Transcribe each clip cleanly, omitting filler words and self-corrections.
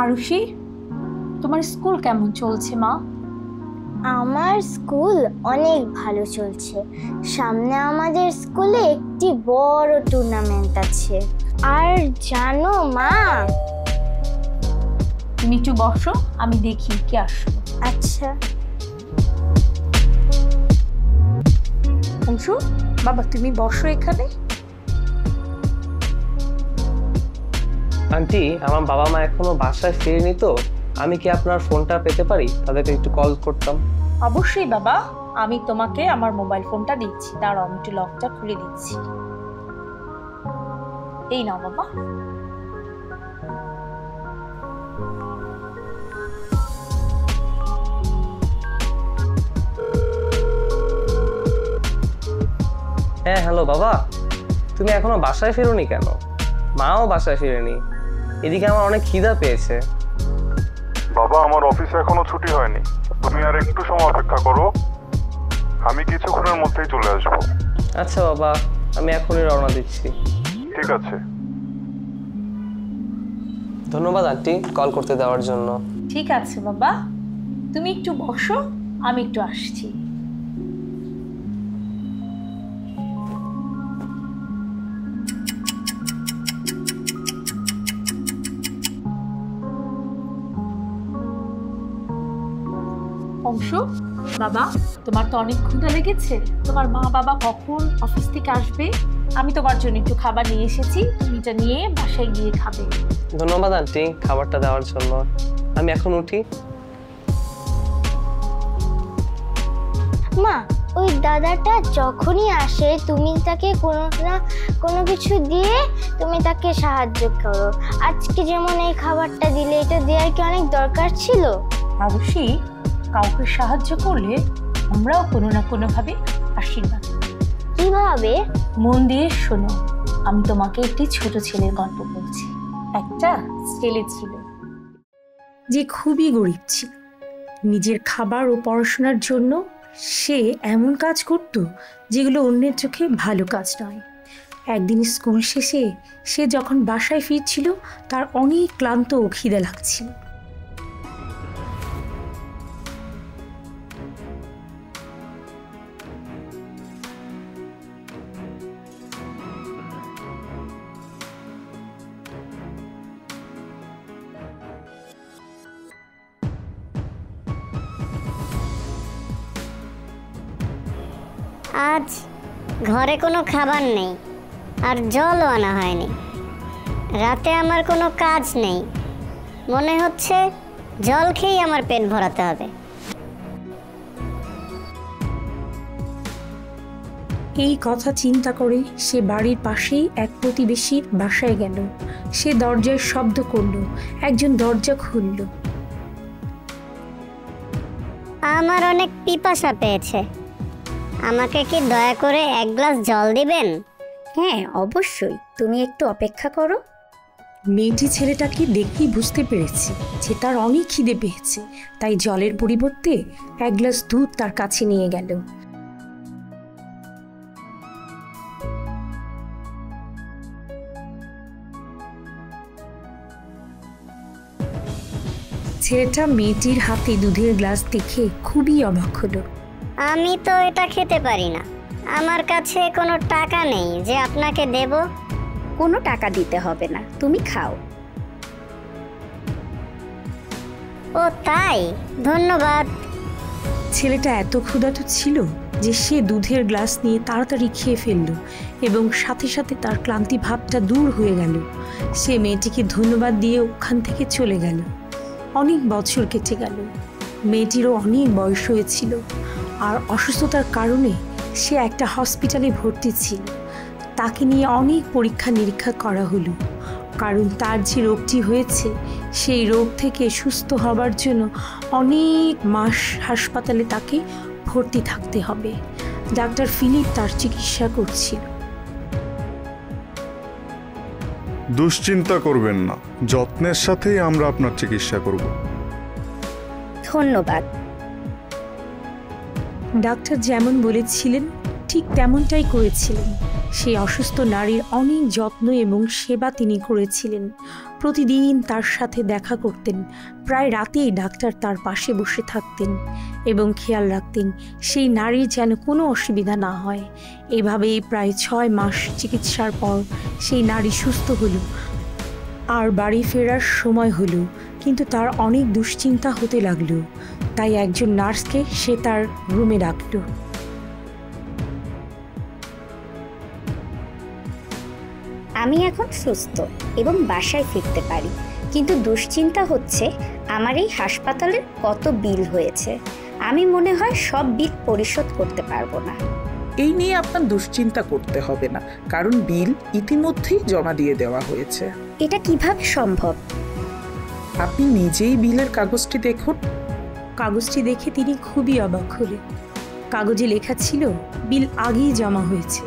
আরুষি, তোমার স্কুল কেমন চলছে মা? আমার স্কুল অনেক ভালো চলছে। সামনে আমাদের স্কুলে একটি বড় টুর্নামেন্ট আছে। আর জানো মা, তুমি একটু বসো, আমি দেখি কে আসলো। আচ্ছা। অংশু, বাবা তুমি বসো এখানে। আন্টি, আমার বাবা মা এখনো বাসায় ফিরেনি, তো আমি কি আপনার ফোনটা পেতে পারি? তাদেরকে একটু কল করতাম। অবশ্যই বাবা, আমি তোমাকে আমার মোবাইল ফোনটা দিচ্ছি। দাঁড়াও, আমি একটু লকটা খুলে দিচ্ছি। এই নাও বাবা। হ্যাঁ, হ্যালো বাবা, তুমি এখনো বাসায় ফেরোনি কেন? মাও বাসায় ফিরেনি, এদিকে আমার অনেক খিদা পেয়েছে। বাবা, আমার অফিসে এখনো ছুটি হয়নি, তুমি আর একটু সময় অপেক্ষা করো, আমি কিছুক্ষণের মধ্যেই চলে আসবো। আচ্ছা বাবা, আমি এখনই রওনা দিচ্ছি। ঠিক আছে। ধন্যবাদ আন্টি কল করতে দেওয়ার জন্য। ঠিক আছে বাবা, তুমি একটু বসো, আমি একটু আসছি। অংশু, বাবা তোমার তো অনেক ক্ষুধা লেগেছে। তোমার মা বাবা কখন অফিস থেকে আসবে? আমি তোমার জন্য একটু খাবার নিয়ে এসেছি, তুমি এটা নিয়ে বাসায় গিয়ে খাবে। ধন্যবাদ আন্টি খাবারটা দেওয়ার জন্য। আমি এখন উঠি। মা, ওই দাদাটা যখনই আসে তুমি তাকে কোনো না কোনো কিছু দিয়ে তুমি তাকে সাহায্য করো। আজকে যেমন এই খাবারটা দিলে, এটা দেওয়ার কি অনেক দরকার ছিল? অবশ্যই, কাউকে সাহায্য করলে আমরাও কোনো না কোনোভাবে আশীর্বাদ। কিভাবে? মন দিয়ে শোনো, আমি তোমাকে একটি ছোট ছেলের গল্প বলছি। একটা ছেলে ছিল যে খুবই গরিব ছিল। নিজের খাবার ও পড়াশোনার জন্য সে এমন কাজ করত যেগুলো অন্যের চোখে ভালো কাজ নয়। একদিন স্কুল শেষে সে যখন বাসায় ফিরছিল, তার অনেক ক্লান্ত ও খিদে লাগছিল। আজ ঘরে কোনো খাবার নেই, আর জলও আনা হয়নি। রাতে আমার কোনো কাজ নেই, মনে হচ্ছে জল খেয়েই আমার পেট ভরাতে হবে। এই কথা চিন্তা করে সে বাড়ির পাশেই এক প্রতিবেশীর বাসায় গেল। সে দরজায় শব্দ করল, একজন দরজা খুলল। আমার অনেক পিপাসা পেয়েছে, আমাকে কি দয়া করে এক গ্লাস জল দিবেন? হ্যাঁ অবশ্যই, তুমি একটু অপেক্ষা করো। মেয়েটি ছেলেটাকে দেখেই বুঝতে পেরেছে যে তার অনেক খিদে পেয়েছে, তাই জলের পরিবর্তে এক গ্লাস দুধ তার কাছে নিয়ে গেল। ছেলেটা মেয়েটির হাতে দুধের গ্লাস দেখে খুবই অবাক হলো। আমি তো এটা খেতে পারি না, আমার কাছে কোনো টাকা নেই যে আপনাকে দেব। কোনো টাকা দিতে হবে না, তুমি খাও। ও তাই, ধন্যবাদ। ছেলেটা এত ক্ষুধার্ত ছিল যে সে দুধের গ্লাস নিয়ে তাড়াতাড়ি খেয়ে ফেলল এবং সাথে সাথে তার ক্লান্তি ভাবটা দূর হয়ে গেল। সে মেয়েটিকে ধন্যবাদ দিয়ে ওখান থেকে চলে গেল। অনেক বছর কেটে গেল। মেয়েটিরও অনেক বয়স হয়েছিল, আর অসুস্থতার কারণে সে একটা হসপিটালে ভর্তি ছিল। তাকে নিয়ে অনেক পরীক্ষা নিরীক্ষা করা হলো, কারণ তার যে রোগটি হয়েছে সেই রোগ থেকে সুস্থ হবার জন্য অনেক মাস হাসপাতালে তাকে ভর্তি থাকতে হবে। ডাক্তার ফিলিপ তার চিকিৎসা করছিল। দুশ্চিন্তা করবেন না, যত্নের সাথেই আমরা আপনার চিকিৎসা করব। ধন্যবাদ। ডাক্তার যেমন বলেছিলেন ঠিক তেমনটাই করেছিলেন। সেই অসুস্থ নারীর অনেক যত্ন এবং সেবা তিনি করেছিলেন। প্রতিদিন তার সাথে দেখা করতেন, প্রায় রাতেই ডাক্তার তার পাশে বসে থাকতেন এবং খেয়াল রাখতেন সেই নারীর যেন কোনো অসুবিধা না হয়। এভাবেই প্রায় 6 মাস চিকিৎসার পর সেই নারী সুস্থ হলো আর বাড়ি ফেরার সময় হলো। কিন্তু তার অনেক দুশ্চিন্তা হতে লাগলো, তাই একজন নার্সকে সে তার রুমে ডাকলো। আমি এখন সুস্থ এবং বাসায় ফিরতে পারি, কিন্তু দুশ্চিন্তা হচ্ছে আমার এই হাসপাতালের কত বিল হয়েছে। আমি মনে হয় সব বিল পরিশোধ করতে পারবো না। এই নিয়ে আপনার দুশ্চিন্তা করতে হবে না, কারণ বিল ইতিমধ্যেই জমা দিয়ে দেওয়া হয়েছে। এটা কিভাবে সম্ভব? আপনি নিজেই বিলের কাগজটি দেখুন। কাগজটি দেখে তিনি খুবই অবাক হলেন। কাগজে লেখা ছিল বিল আগেই জমা হয়েছে।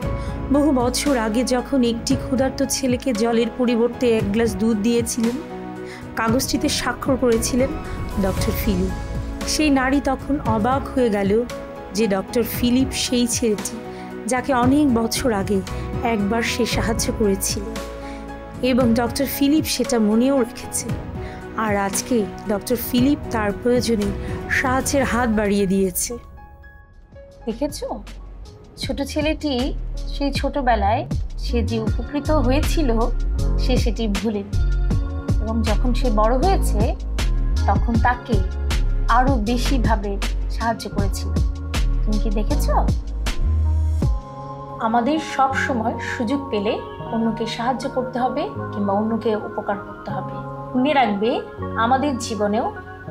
বহু বছর আগে যখন একটি ক্ষুধার্ত ছেলেকে জলের পরিবর্তে 1 গ্লাস দুধ দিয়েছিলেন, কাগজটিতে স্বাক্ষর করেছিলেন ডক্টর ফিলিপ। সেই নারী তখন অবাক হয়ে গেল যে ডক্টর ফিলিপ সেই ছেলেটি যাকে অনেক বছর আগে একবার সে সাহায্য করেছিল, এবং ডক্টর ফিলিপ সেটা মনেও রেখেছে। আর আজকে ডক্টর ফিলিপ তার প্রয়োজনে সাহায্যের হাত বাড়িয়ে দিয়েছে। দেখেছো, ছোট ছেলেটি সেই ছোটবেলায় সে যে উপকৃত হয়েছিল সে সেটি ভুলেনি, এবং যখন সে বড় হয়েছে তখন তাকে আরো বেশিভাবে সাহায্য করেছিল। তুমি কি দেখেছো? আমাদের সব সময় সুযোগ পেলে অন্যকে সাহায্য করতে হবে কিংবা অন্যকে উপকার করতে হবে। মনে রাখবে, আমাদের জীবনেও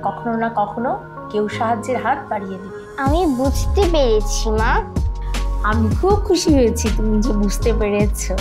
কখনো না কখনো কেউ সাহায্যের হাত বাড়িয়ে দেবে। আমি বুঝতে পেরেছি মা। আমি খুব খুশি হয়েছি তুমি যে বুঝতে পেরেছো।